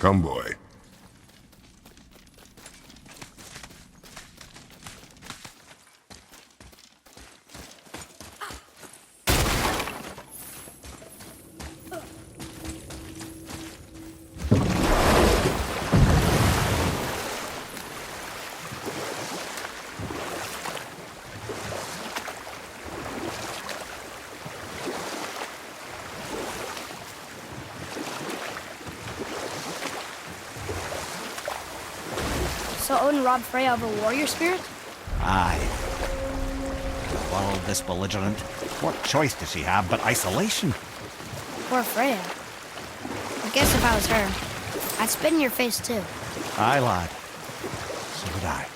Come, boy. So Odin robbed Freya of her warrior spirit? Aye. The world this belligerent. What choice does she have but isolation? Poor Freya. I guess if I was her, I'd spit in your face too. Aye, lad. So would I.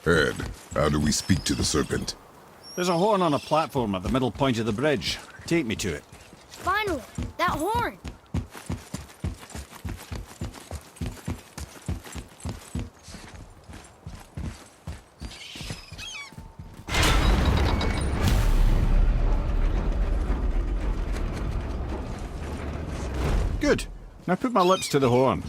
Ed, how do we speak to the serpent? There's a horn on a platform at the middle point of the bridge. Take me to it. Finally, that horn! Good. Now put my lips to the horn.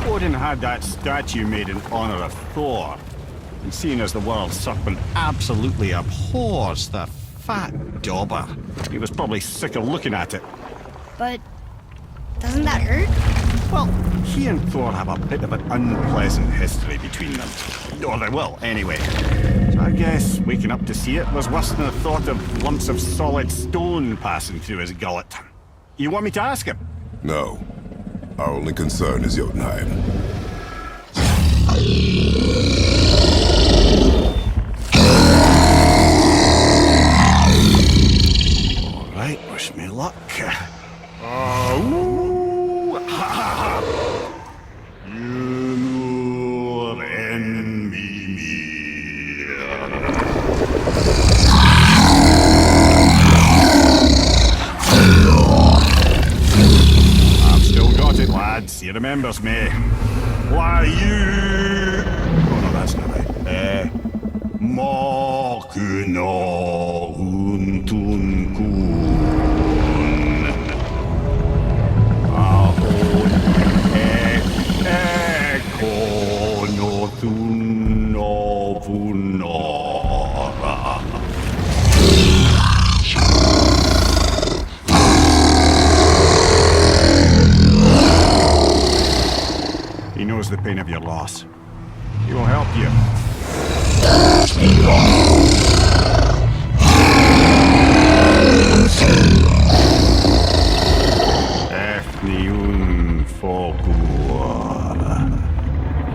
Odin had that statue made in honor of Thor. And seeing as the world serpent absolutely abhors the fat dauber, he was probably sick of looking at it. But doesn't that hurt? Well, he and Thor have a bit of an unpleasant history between them. Or they will, anyway. So I guess waking up to see it was worse than the thought of lumps of solid stone passing through his gullet. You want me to ask him? No. Our only concern is Jotunheim. All right, wish me luck. He remembers me. Why you? Oh no, that's not right. Makuna huntun kun. Ahon ekono tunno vunora. He knows the pain of your loss. He will help you. Efniun Fogur.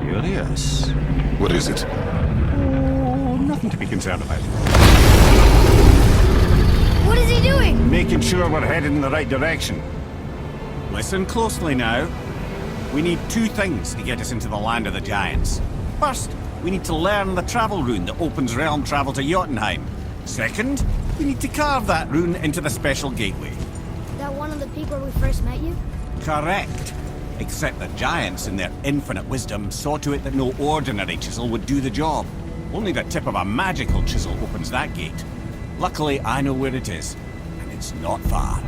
Curious. What is it? Oh, nothing to be concerned about. What is he doing? Making sure we're headed in the right direction. Listen closely now. We need two things to get us into the land of the giants. First, we need to learn the travel rune that opens realm travel to Jotunheim. Second, we need to carve that rune into the special gateway. That one of the people we first met you? Correct. Except the giants, in their infinite wisdom, saw to it that no ordinary chisel would do the job. Only the tip of a magical chisel opens that gate. Luckily, I know where it is, and it's not far.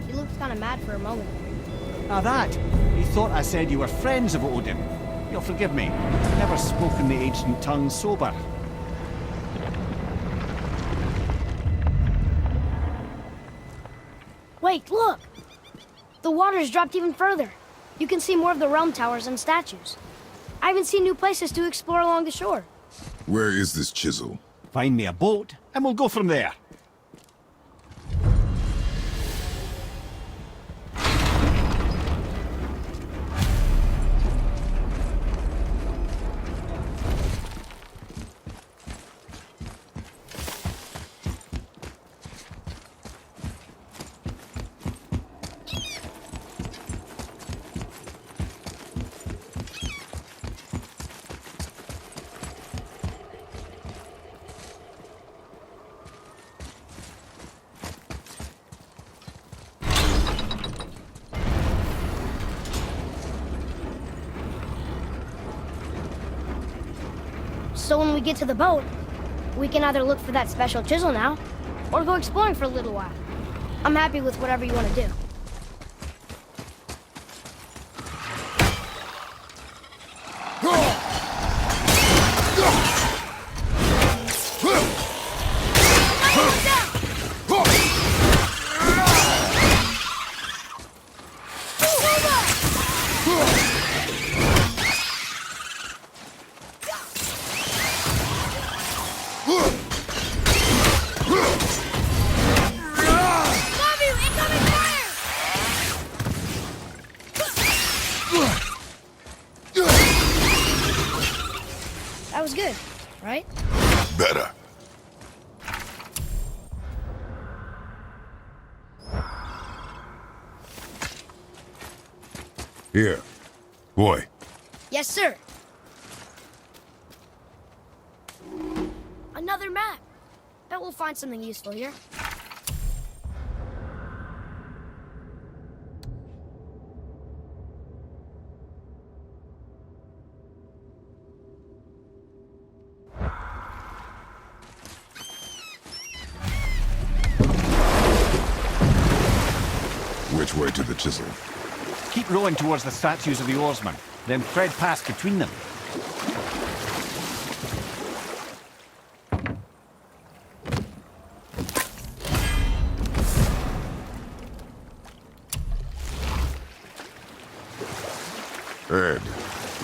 He looked kind of mad for a moment. Now that, he thought I said you were friends of Odin. You'll forgive me. I've never spoken the ancient tongue sober. Wait, look! The water's dropped even further. You can see more of the realm towers and statues. I even see new places to explore along the shore. Where is this chisel? Find me a boat, and we'll go from there. So when we get to the boat, we can either look for that special chisel now, or go exploring for a little while. I'm happy with whatever you want to do. That was good, right? Better. Here. Boy. Yes, sir. Another map. Bet we'll find something useful here. Which way to the chisel? Keep rowing towards the statues of the oarsmen, then thread past between them. Ed,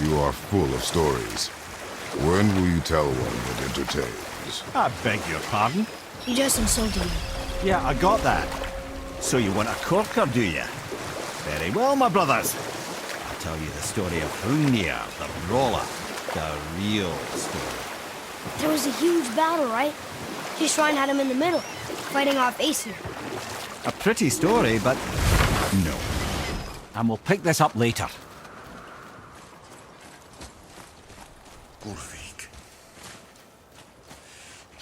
you are full of stories. When will you tell one that entertains? I beg your pardon? You just insulted me. Yeah, I got that. So you want a corker, do you? Very well, my brothers. I'll tell you the story of Hrungnir, the brawler. The real story. There was a huge battle, right? His shrine had him in the middle, fighting off Aesir. A pretty story, but no. And we'll pick this up later. Gulvig,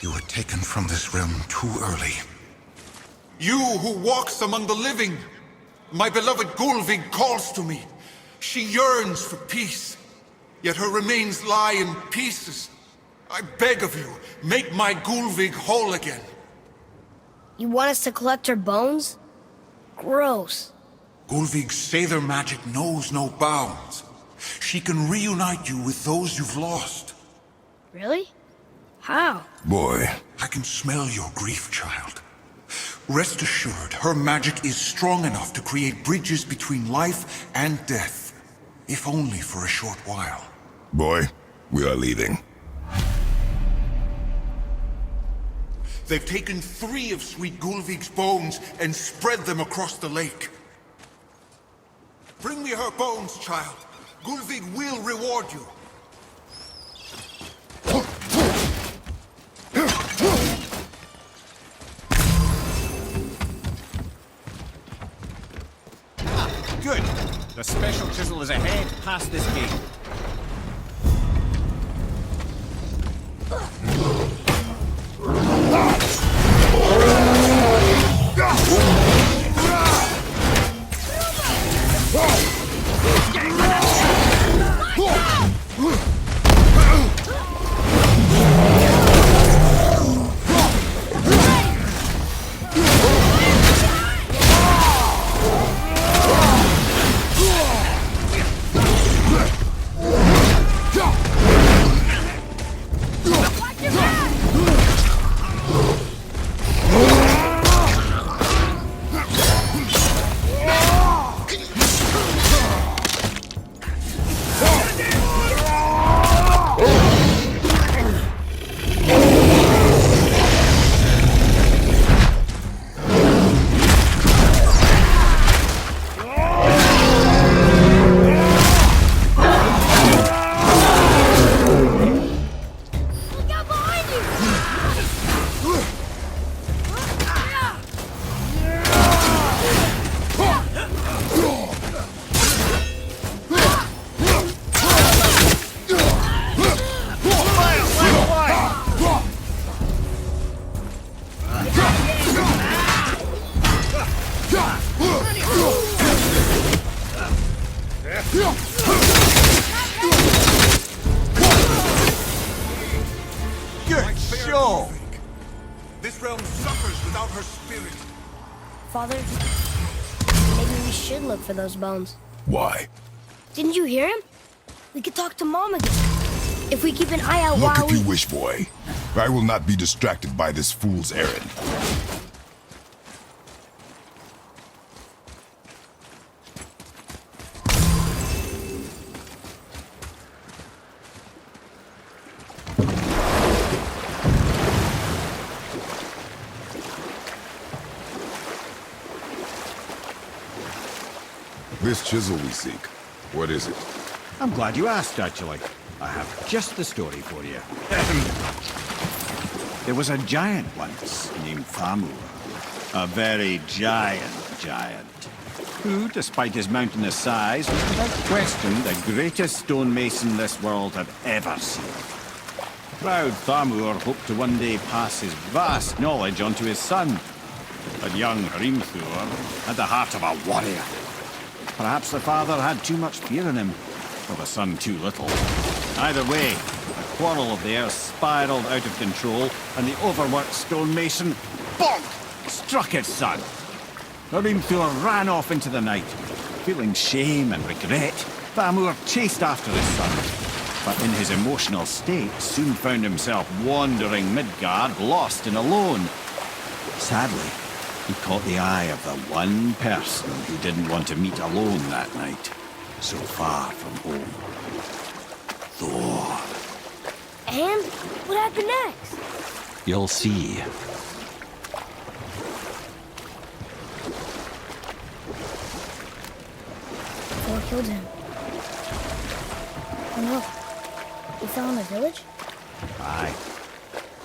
you were taken from this realm too early. You who walks among the living, my beloved Gulvig calls to me. She yearns for peace, yet her remains lie in pieces. I beg of you, make my Gulvig whole again. You want us to collect her bones? Gross. Gulvig's Sather magic knows no bounds. She can reunite you with those you've lost. Really? How? Boy. I can smell your grief, child. Rest assured, her magic is strong enough to create bridges between life and death, if only for a short while. Boy, we are leaving. They've taken 3 of Sweet Gulvig's bones and spread them across the lake. Bring me her bones, child. Gulvig will reward you. Good. The special chisel is ahead, past this gate. of her spirit. Father, maybe we should look for those bones. Why? Didn't you hear him? We could talk to Mom again. If we keep an eye out Look while if you wish, boy. I will not be distracted by this fool's errand. This chisel we seek, what is it? I'm glad you asked, actually. I have just the story for you. There was a giant once named Thamur. A very giant, who, despite his mountainous size, was without question the greatest stonemason this world had ever seen. Proud Thamur hoped to one day pass his vast knowledge on to his son. But young Hrimthur had the heart of a warrior. Perhaps the father had too much fear in him, or the son too little. Either way, the quarrel of theirs spiraled out of control, and the overworked stonemason, bonk, struck his son. Hrimthur ran off into the night. Feeling shame and regret, Thamur chased after his son, but in his emotional state soon found himself wandering Midgard, lost and alone. Sadly, he caught the eye of the one person who didn't want to meet alone that night, so far from home. Thor. And what happened next? You'll see. Thor killed him. Oh no. We fell in the village? Aye.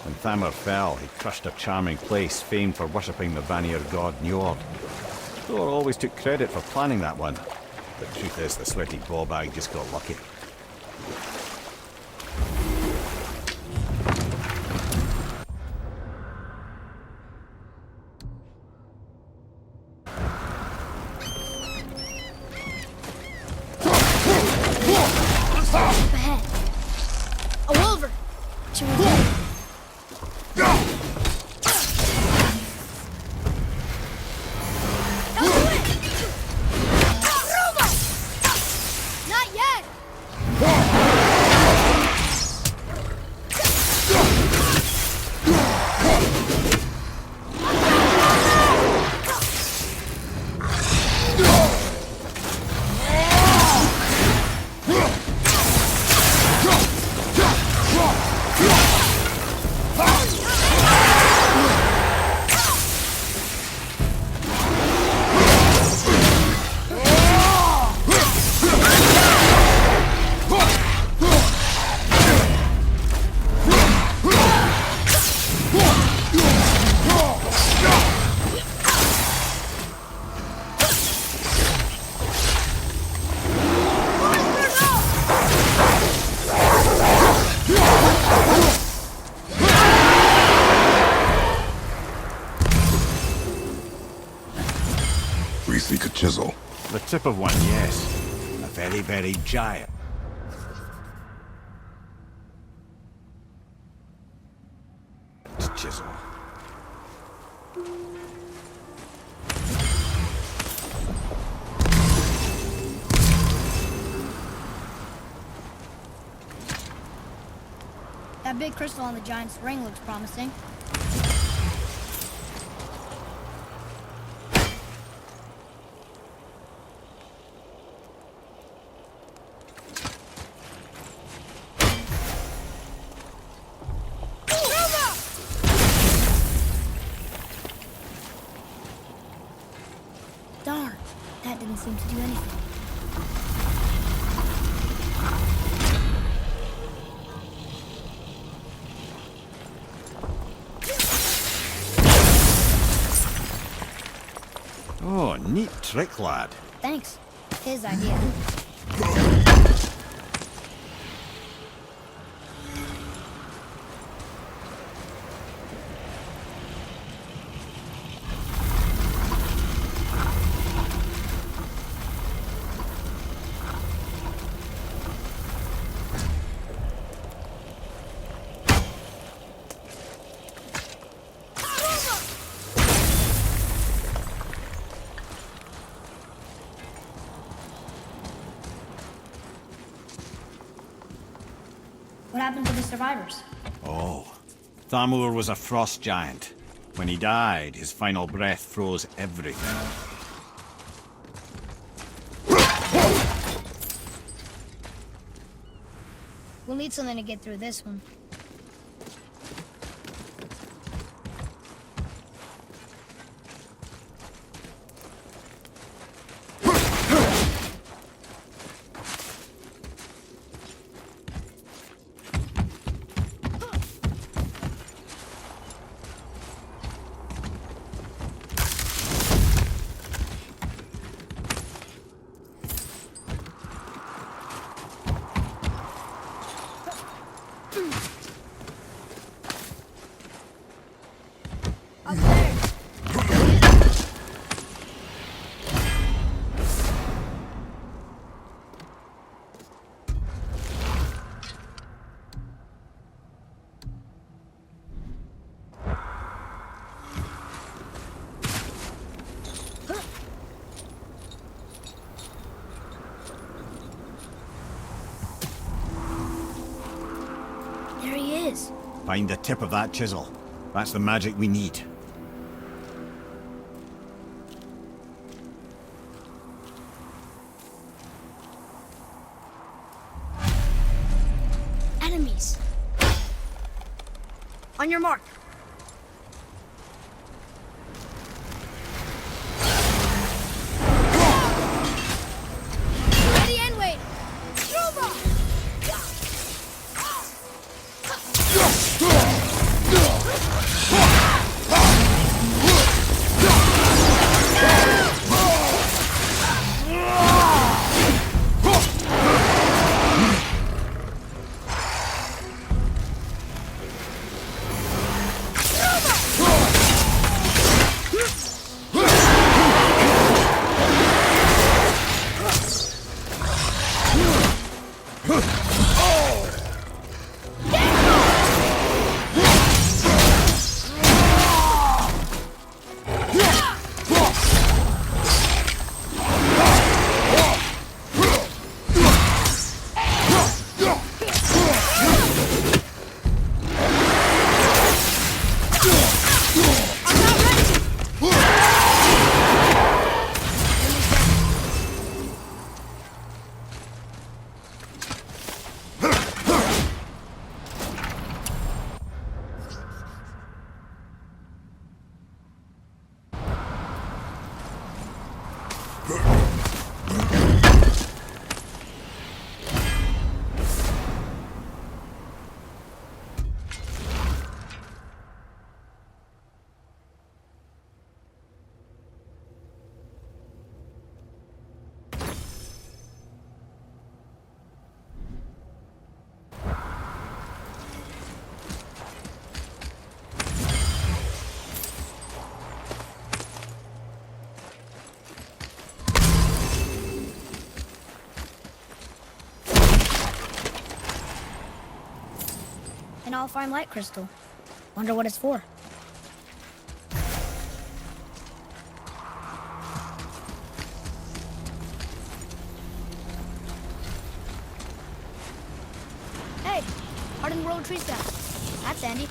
When Thamur fell, he crushed a charming place famed for worshipping the Vanir god Njord. Thor always took credit for planning that one. The truth is, the sweaty ballbag just got lucky. Up ahead. A wolver! Should we get it? Not yet! We seek a chisel. The tip of one, yes. A very, very giant. Chisel. That big crystal on the giant's ring looks promising. Darn, that didn't seem to do anything. Oh, neat trick, lad. Thanks. His idea. happened to the survivors? Oh. Thamur was a frost giant. When he died, his final breath froze everything. We'll need something to get through this one. Up there. There he is. Find the tip of that chisel. That's the magic we need. Enemies. On your mark. Ready and wait. An all-fine light crystal. Wonder what it's for. Hey, hardened world tree sap. That's handy.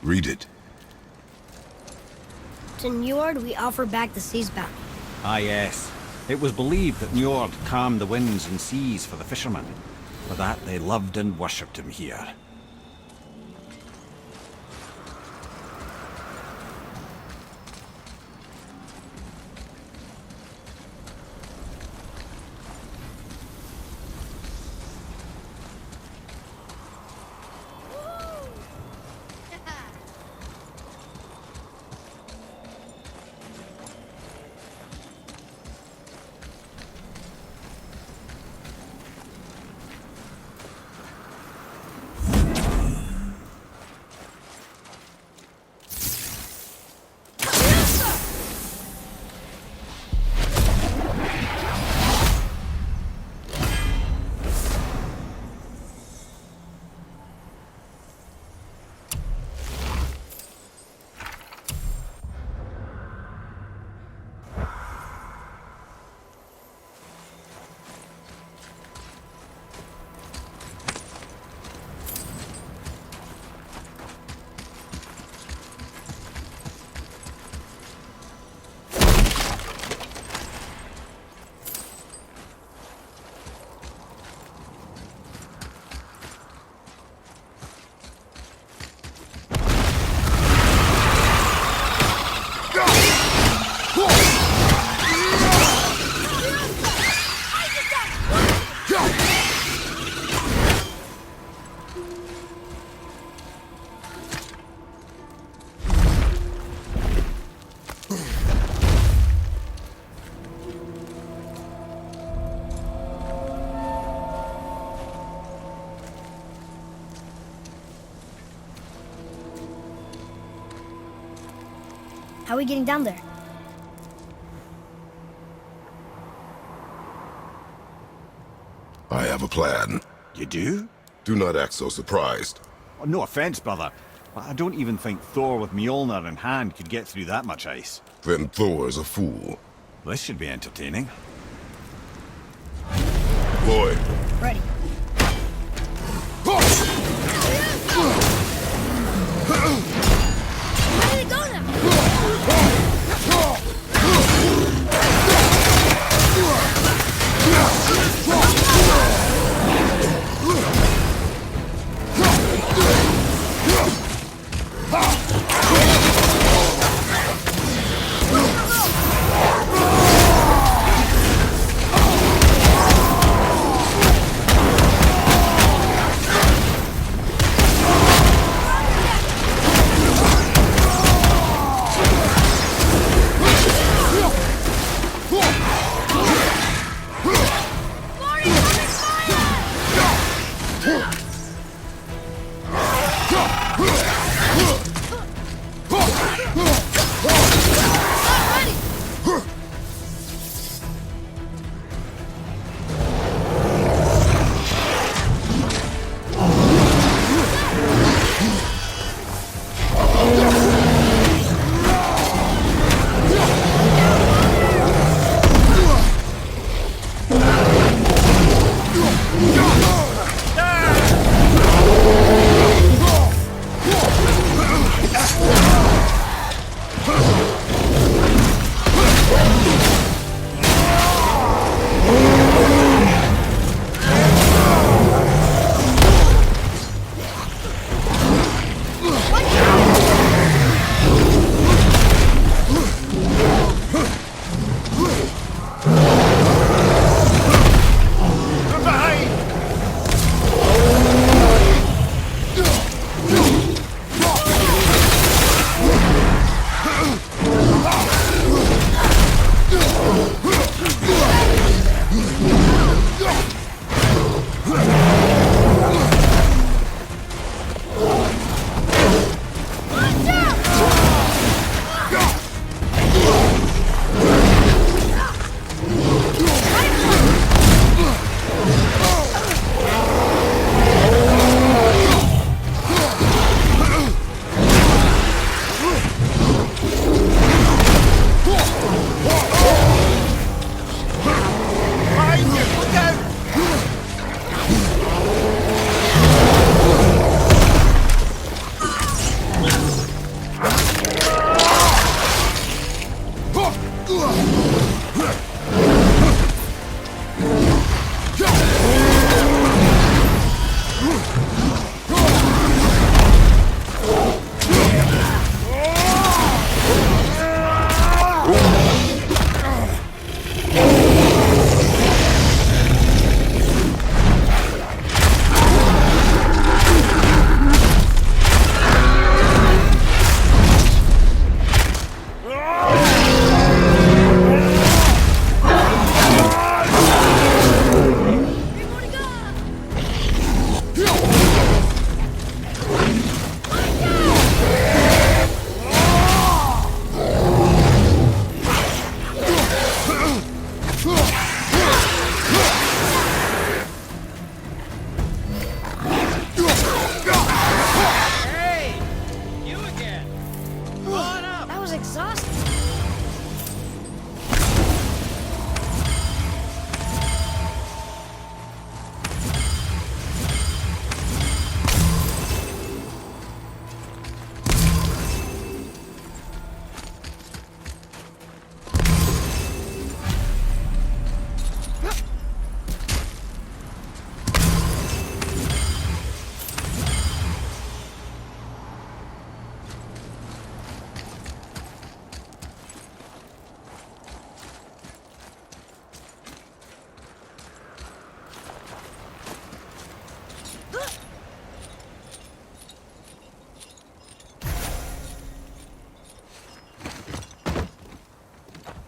Read it. To Njord, we offer back the sea's bounty. Ah, yes. It was believed that Njord calmed the winds and seas for the fishermen. For that, they loved and worshipped him here. How are we getting down there? I have a plan. You do? Do not act so surprised. Oh, no offense, brother, but I don't even think Thor with Mjolnir in hand could get through that much ice. Then Thor's a fool. This should be entertaining. Boy, Ready. Ready to go now!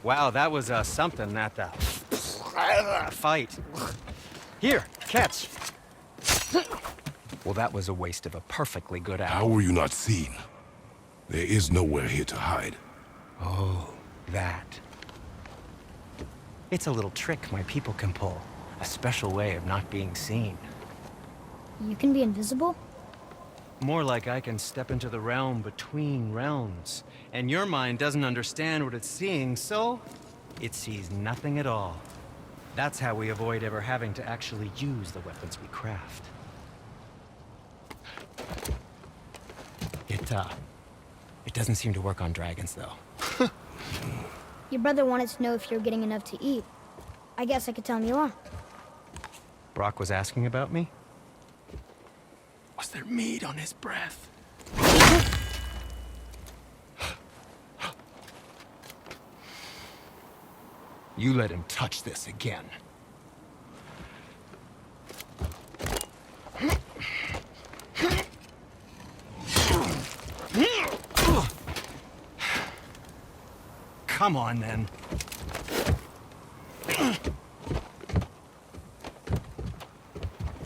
Wow, that was something, that fight. Here, catch. Well, that was a waste of a perfectly good How hour. were you not seen? There is nowhere here to hide. Oh, that. It's a little trick my people can pull. A special way of not being seen. You can be invisible? More like I can step into the realm between realms. And your mind doesn't understand what it's seeing, so it sees nothing at all. That's how we avoid ever having to actually use the weapons we craft. It doesn't seem to work on dragons, though. Your brother wanted to know if you're getting enough to eat. I guess I could tell him you are. Brock was asking about me? Was there meat on his breath? You let him touch this again. Come on, then.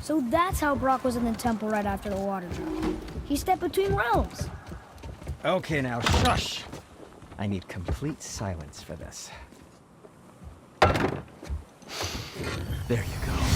So that's how Brock was in the temple right after the water dropped. He stepped between realms. Okay, now shush. I need complete silence for this. There you go.